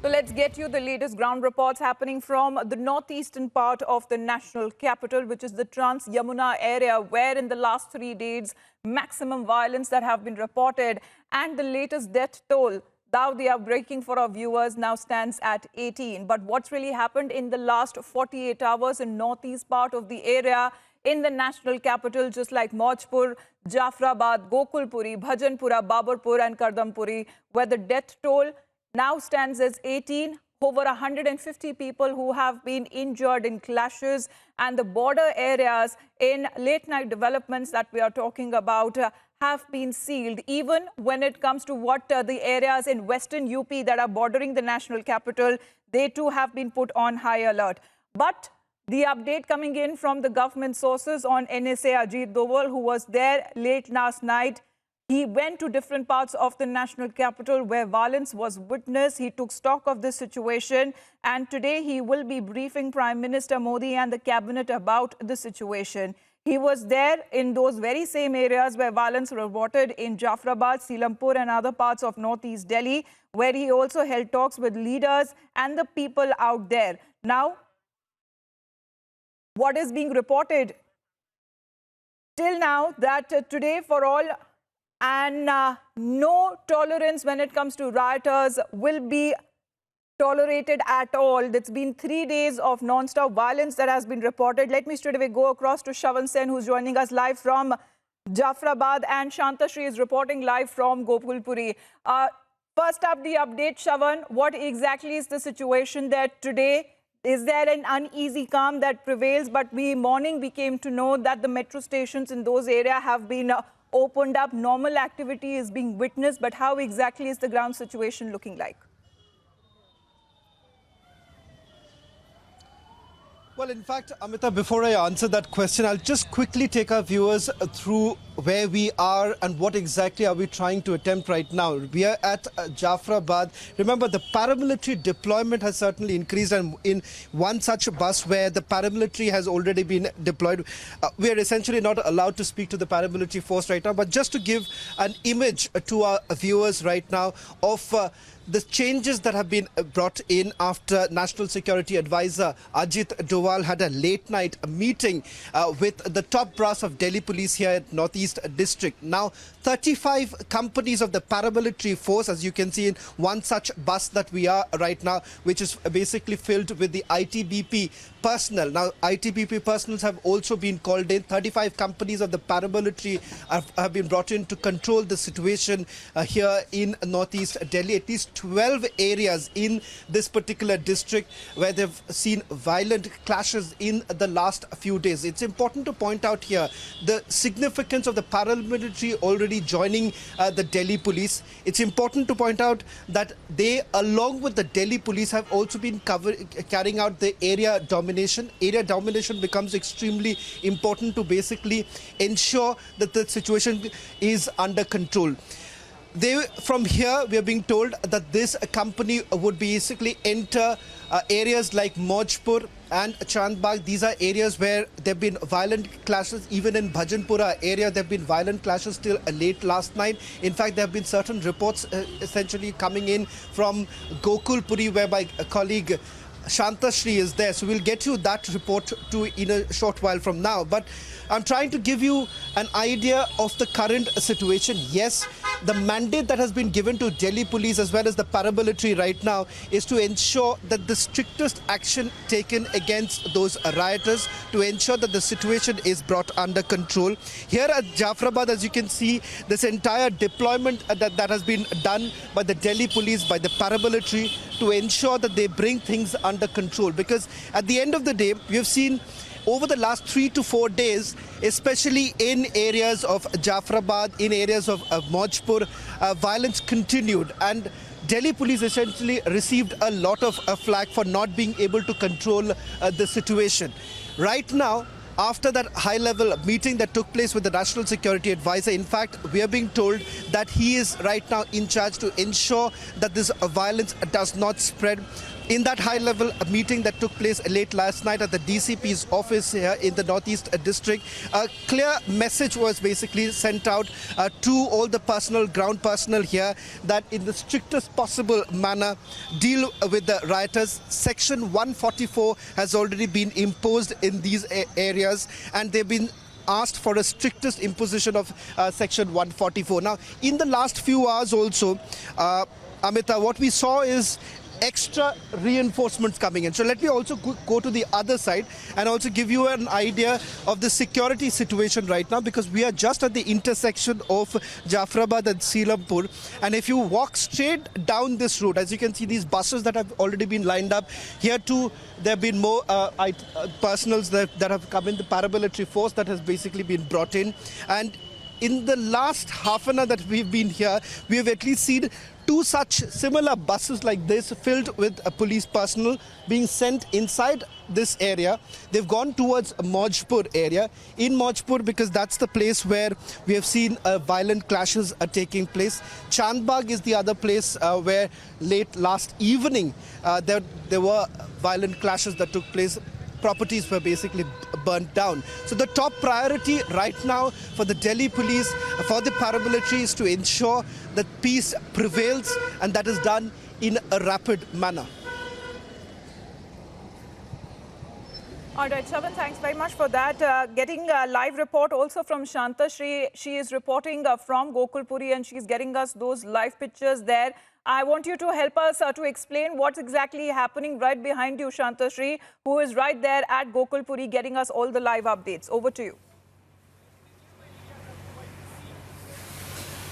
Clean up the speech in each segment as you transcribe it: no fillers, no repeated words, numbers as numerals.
So let's get you the latest ground reports happening from the northeastern part of the national capital, which is the Trans-Yamuna area, where in the last 3 days, maximum violence that have been reported and the latest death toll, now they are breaking for our viewers, now stands at 18. But what's really happened in the last 48 hours in northeast part of the area, in the national capital, just like Maujpur, Jaffrabad, Gokalpuri, Bhajanpura, Babarpur and Kardampuri, where the death toll now stands as 18. Over 150 people who have been injured in clashes, and the border areas in late night developments that we are talking about have been sealed. Even when it comes to what the areas in western UP that are bordering the national capital, they too have been put on high alert. But the update coming in from the government sources on NSA Ajit Doval, who was there late last night. He went to different parts of the national capital where violence was witnessed. He took stock of this situation, and today he will be briefing Prime Minister Modi and the cabinet about the situation. He was there in those very same areas where violence was reported in Jaffrabad, Silampur and other parts of northeast Delhi, where he also held talks with leaders and the people out there. Now, what is being reported till now that today for all, and no tolerance when it comes to rioters will be tolerated at all. It's been 3 days of non-stop violence that has been reported. Let me straight away go across to Shavan Sen, who's joining us live from Jaffrabad, and Shantashri is reporting live from Gokalpuri. First up, the update, Shavan. What exactly is the situation there today? Is there an uneasy calm that prevails? But morning we came to know that the metro stations in those areas have been opened up, normal activity is being witnessed, but how exactly is the ground situation looking like? Well, in fact, Amita, before I answer that question, I'll just quickly take our viewers through where we are and what exactly are we trying to attempt right now. We are at Jaffrabad. Remember, the paramilitary deployment has certainly increased, and in one such bus where the paramilitary has already been deployed, we are essentially not allowed to speak to the paramilitary force right now. But just to give an image to our viewers right now of the changes that have been brought in after National Security Advisor Ajit Doval had a late night meeting with the top brass of Delhi Police here at Northeast District. Now, 35 companies of the paramilitary force, as you can see in one such bus that we are right now, which is basically filled with the ITBP personnel. Now, ITBP personnel have also been called in. 35 companies of the paramilitary have been brought in to control the situation here in Northeast Delhi. At least 12 areas in this particular district where they've seen violent clashes in the last few days. It's important to point out here the significance of the paramilitary already joining the Delhi police. It's important to point out that they, along with the Delhi police, have also been carrying out the area domination. Area domination becomes extremely important to basically ensure that the situation is under control. From here, we are being told that this company would basically enter areas like Maujpur and Chandbagh. These are areas where there have been violent clashes. Even in Bhajanpura area, there have been violent clashes till late last night. In fact, there have been certain reports essentially coming in from Gokalpuri, where my colleague Shantashri is there. So we'll get you that report too in a short while from now. But I'm trying to give you an idea of the current situation. Yes, the mandate that has been given to Delhi police as well as the paramilitary right now is to ensure that the strictest action taken against those rioters, to ensure that the situation is brought under control. Here at Jaffrabad, as you can see, this entire deployment that has been done by the Delhi police, by the paramilitary, to ensure that they bring things under control. Because at the end of the day, we have seen over the last 3 to 4 days, especially in areas of Jaffrabad, in areas of Maujpur, violence continued, and Delhi police essentially received a lot of flack for not being able to control the situation. Right now, after that high-level meeting that took place with the National Security Advisor, in fact, we are being told that he is right now in charge to ensure that this violence does not spread. in that high-level meeting that took place late last night at the DCP's office here in the Northeast District, a clear message was basically sent out to all the ground personnel here, that in the strictest possible manner deal with the rioters. Section 144 has already been imposed in these areas, and they've been asked for a strictest imposition of Section 144. Now, in the last few hours also, Amita, what we saw is extra reinforcements coming in. So let me also go to the other side and also give you an idea of the security situation right now, because we are just at the intersection of Jaffrabad and Seelampur. And if you walk straight down this route, as you can see, these buses that have already been lined up here too, there have been more personals that have come in, the paramilitary force that has basically been brought in. And in the last half an hour that we've been here, we have at least seen 2 such similar buses like this filled with police personnel being sent inside this area. They've gone towards Mojpur area. In Mojpur, because that's the place where we have seen violent clashes are taking place. Chandbagh is the other place where late last evening there were violent clashes that took place. Properties were basically burnt down. So the top priority right now for the Delhi police, for the paramilitary, is to ensure that peace prevails, and that is done in a rapid manner. All right, Shavan, thanks very much for that. Getting a live report also from Shanta. She is reporting from Gokalpuri, and she's getting us those live pictures there. I want you to help us to explain what's exactly happening right behind you, Shanta Shri, who is right there at Gokalpuri getting us all the live updates. Over to you.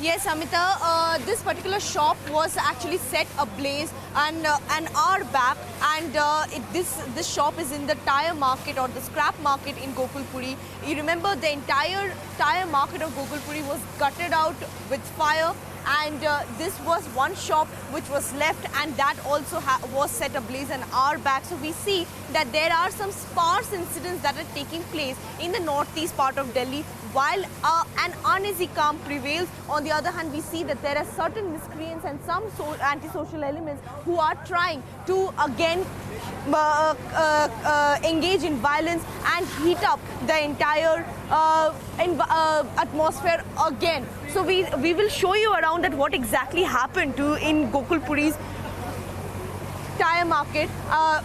Yes, Amita, this particular shop was actually set ablaze an hour back, and this shop is in the tire market or the scrap market in Gokalpuri. You remember the entire tire market of Gokalpuri was gutted out with fire, and this was one shop which was left, and that also was set ablaze an hour back. So we see that there are some sparse incidents that are taking place in the northeast part of Delhi, while an uneasy calm prevails. On the other hand, we see that there are certain miscreants and some antisocial elements who are trying to again engage in violence and heat up the entire atmosphere again. So we will show you around that what exactly happened in Gokalpuri's tire market,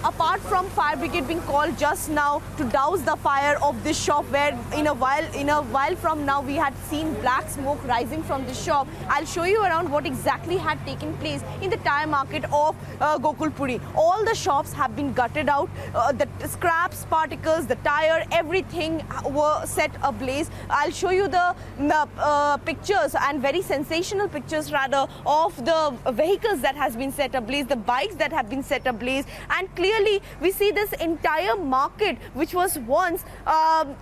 apart from fire brigade being called just now to douse the fire of this shop, where in a while from now we had seen black smoke rising from the shop. I'll show you around what exactly had taken place in the tire market of Gokalpuri. All the shops have been gutted out, the scraps, particles, the tire, everything were set ablaze. I'll show you the pictures, and very sensational pictures rather, of the vehicles that has been set ablaze, the bikes that have been set ablaze, and clearly we see this entire market, which was once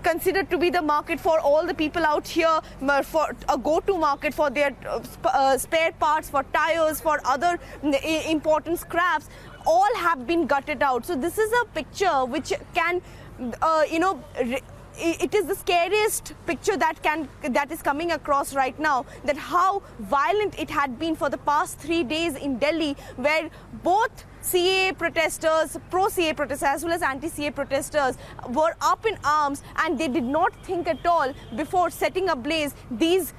considered to be the market for all the people out here, for a go-to market for their spare parts, for tires, for other important scraps, all have been gutted out. So this is a picture which can it is the scariest picture that is coming across right now, that how violent it had been for the past 3 days in Delhi, where both CAA protesters, pro-CAA protesters as well as anti-CAA protesters were up in arms, and they did not think at all before setting ablaze these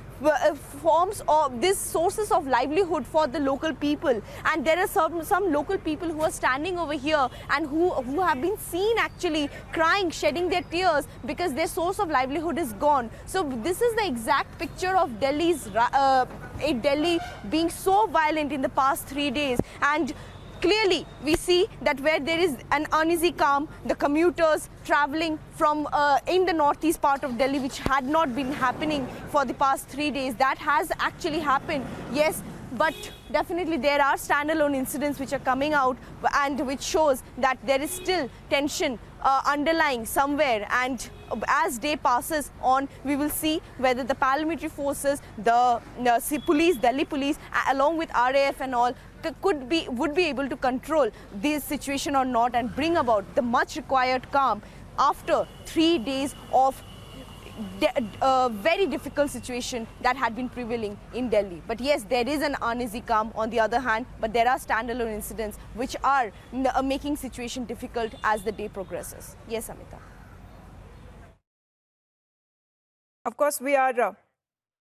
forms of these sources of livelihood for the local people. And there are some local people who are standing over here and who have been seen actually crying, shedding their tears, because their source of livelihood is gone. So this is the exact picture of Delhi being so violent in the past 3 days. And clearly, we see that where there is an uneasy calm, the commuters traveling from in the northeast part of Delhi, which had not been happening for the past 3 days, that has actually happened. Yes, but definitely there are standalone incidents which are coming out, and which shows that there is still tension underlying somewhere. And as day passes on, we will see whether the paramilitary forces, the police, Delhi police, along with RAF and all, would be able to control this situation or not, and bring about the much required calm after 3 days of very difficult situation that had been prevailing in Delhi. But yes, there is an uneasy calm on the other hand, but there are standalone incidents which are making situation difficult as the day progresses. Yes, Amita. Of course, we are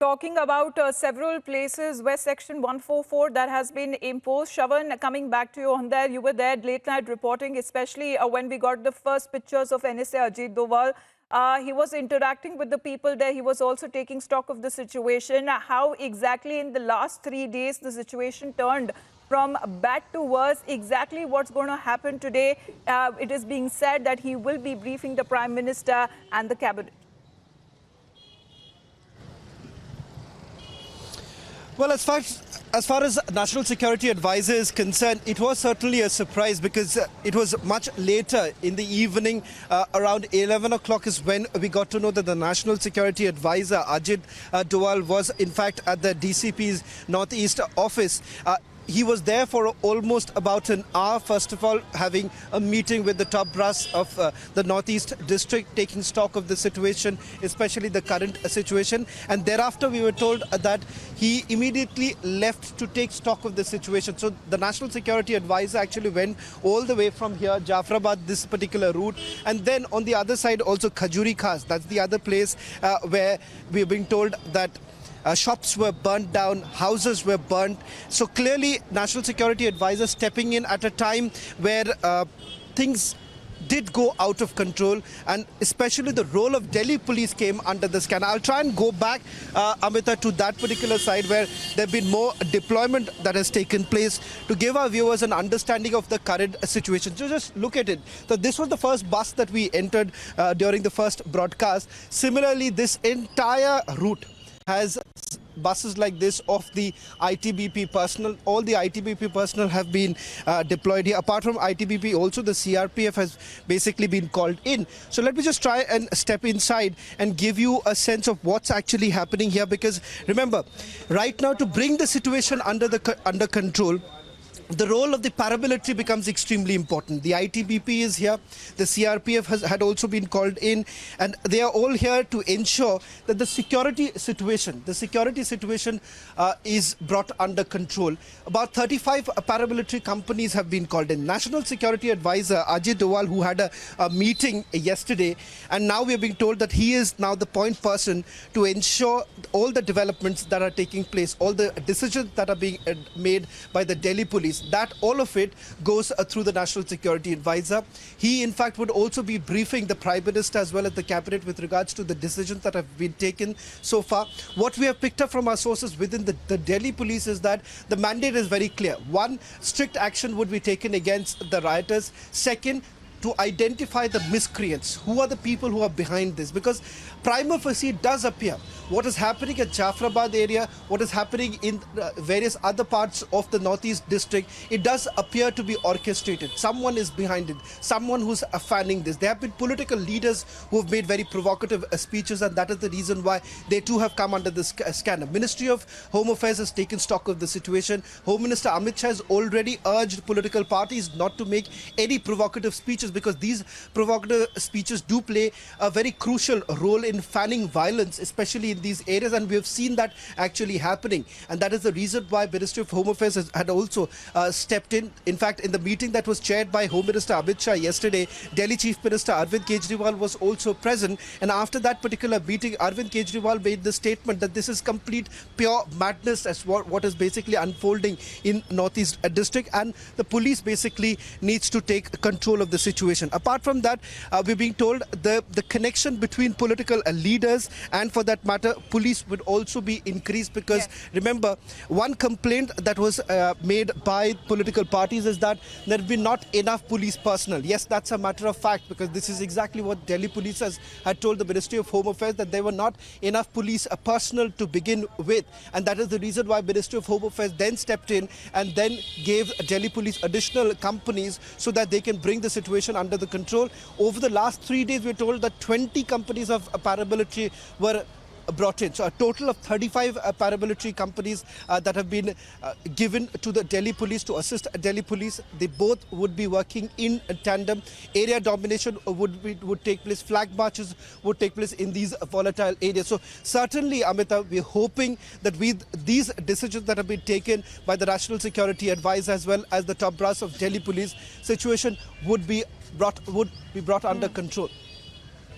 talking about several places where Section 144 that has been imposed. Shravan, coming back to you on there, you were there late night reporting, especially when we got the first pictures of NSA Ajit Doval. He was interacting with the people there. He was also taking stock of the situation. How exactly in the last 3 days the situation turned from bad to worse? Exactly what's going to happen today? It is being said that he will be briefing the Prime Minister and the Cabinet. Well, as far as National Security Advisor is concerned, it was certainly a surprise because it was much later in the evening. Around 11 o'clock is when we got to know that the National Security Advisor, Ajit Doval, was in fact at the DCP's Northeast office. He was there for almost about an hour, first of all, having a meeting with the top brass of the Northeast District, taking stock of the situation, especially the current situation. And thereafter, we were told that he immediately left to take stock of the situation. So the National Security Advisor actually went all the way from here, Jaffrabad, this particular route. And then on the other side, also Khajuri Khas. That's the other place where we're being told that shops were burnt down, houses were burnt. So clearly, National Security Advisor stepping in at a time where things did go out of control, and especially the role of Delhi police came under the scan. I'll try and go back, Amita, to that particular side where there have been more deployment that has taken place to give our viewers an understanding of the current situation. So just look at it. So this was the first bus that we entered during the first broadcast. Similarly, this entire route has buses like this of the ITBP personnel. All the ITBP personnel have been deployed here. Apart from ITBP, also the CRPF has basically been called in. So let me just try and step inside and give you a sense of what's actually happening here, because remember, right now, to bring the situation under control, the role of the paramilitary becomes extremely important. The ITBP is here, the CRPF had also been called in, and they are all here to ensure that the security situation is brought under control. About 35 paramilitary companies have been called in. National Security Advisor Ajit Doval, who had a meeting yesterday, and now we are being told that he is now the point person to ensure all the developments that are taking place, all the decisions that are being made by the Delhi police, that all of it goes through the National Security Advisor. He, in fact, would also be briefing the Prime Minister as well as the Cabinet with regards to the decisions that have been taken so far. What we have picked up from our sources within the Delhi police is that the mandate is very clear. One, strict action would be taken against the rioters. Second, to identify the miscreants. Who are the people who are behind this? Because prima facie it does appear what is happening at Jaffrabad area, what is happening in various other parts of the Northeast District, it does appear to be orchestrated. Someone is behind it, someone who's fanning this. There have been political leaders who have made very provocative speeches, and that is the reason why they too have come under this scanner. Ministry of Home Affairs has taken stock of the situation. Home Minister Amit Shah has already urged political parties not to make any provocative speeches, because these provocative speeches do play a very crucial role in fanning violence, especially in these areas, and we have seen that actually happening. And that is the reason why Ministry of Home Affairs had also stepped in. In fact, in the meeting that was chaired by Home Minister Amit Shah yesterday, Delhi Chief Minister Arvind Kejriwal was also present, and after that particular meeting, Arvind Kejriwal made the statement that this is complete pure madness as what is basically unfolding in Northeast District, and the police basically needs to take control of the situation. Apart from that, we're being told the connection between political leaders and, for that matter, police would also be increased, because remember, one complaint that was made by political parties is that there have been not enough police personnel. Yes, that's a matter of fact, because this is exactly what Delhi police had told the Ministry of Home Affairs, that there were not enough police personnel to begin with, and that is the reason why Ministry of Home Affairs then stepped in and then gave Delhi police additional companies so that they can bring the situation under the control. Over the last 3 days, we're told that 20 companies of paramilitary were brought in. So a total of 35 paramilitary companies that have been given to the Delhi police to assist Delhi police. They both would be working in tandem. Area domination would take place. Flag marches would take place in these volatile areas. So certainly, Amita, we're hoping that with these decisions that have been taken by the National Security Advisor as well as the top brass of Delhi police, situation would be brought under control.